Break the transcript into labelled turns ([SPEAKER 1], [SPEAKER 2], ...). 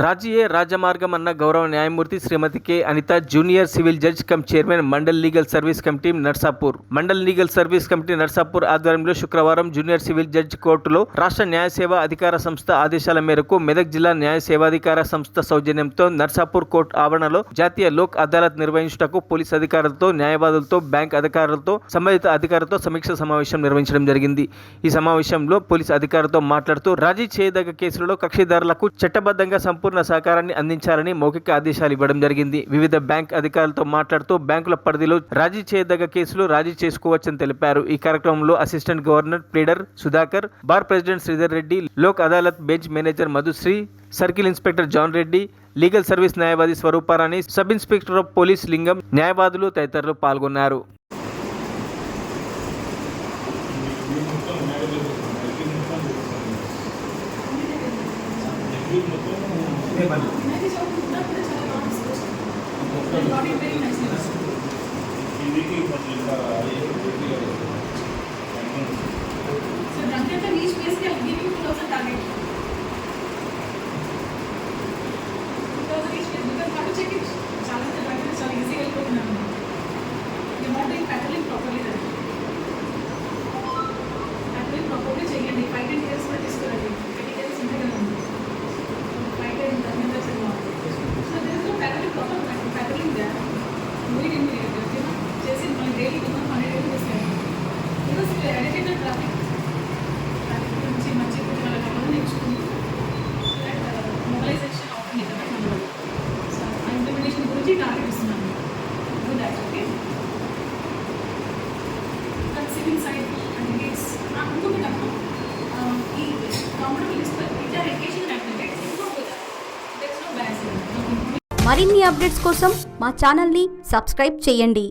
[SPEAKER 1] రాజీయే రాజమార్గం అన్న గౌరవ న్యాయమూర్తి Shrimati K Anitha junior civil judge cum chairman mandal legal service committee Narsapur. Mandal legal service committee Narsapur ఆధ్వర్యంలో శుక్రవారం జూనియర్ సివిల్ జడ్జ్ కోర్టులో రాష్ట్ర న్యాయ సేవా అధికార సంస్థ ఆదేశాల మేరకు మెదక్ జిల్లా న్యాయ సేవాధికార సంస్థ సౌజన్యంతో నర్సాపూర్ కోర్టు ఆవరణలో జాతీయ లోక్ అదాలత్ నిర్వహించుటకు పోలీస్ అధికారులతో, న్యాయవాదులతో, బ్యాంక్ అధికారులతో, సంబంధిత అధికారులతో సమీక్ష సమావేశం నిర్వహించడం జరిగింది. ఈ సమావేశంలో పోలీస్ అధికారులతో మాట్లాడుతూ రాజీ చేయదగ్గ కేసులలో కక్షిదారులకు చట్టబద్ధంగా సంపూర్ణ సహకారాన్ని అందించాలని మౌఖిక ఆదేశాలు ఇవ్వడం జరిగింది. వివిధ బ్యాంక్ అధికారులతో మాట్లాడుతూ బ్యాంకుల పరిధిలో రాజీ చేయదగ్గ కేసులు రాజీ చేసుకోవచ్చని తెలిపారు. ఈ కార్యక్రమంలో assistant governor pleader Sudhakar, bar president Sridhar Reddy, Lok Adalat bench manager Madhushri, circle inspector John Reddy, legal service న్యాయవాది Swarooparani, sub inspector of police Lingam, న్యాయవాదులు తదితరులు పాల్గొన్నారు.
[SPEAKER 2] మరిన్ని అప్డేట్స్ కోసం మా ఛానల్ని సబ్స్క్రైబ్ చేయండి.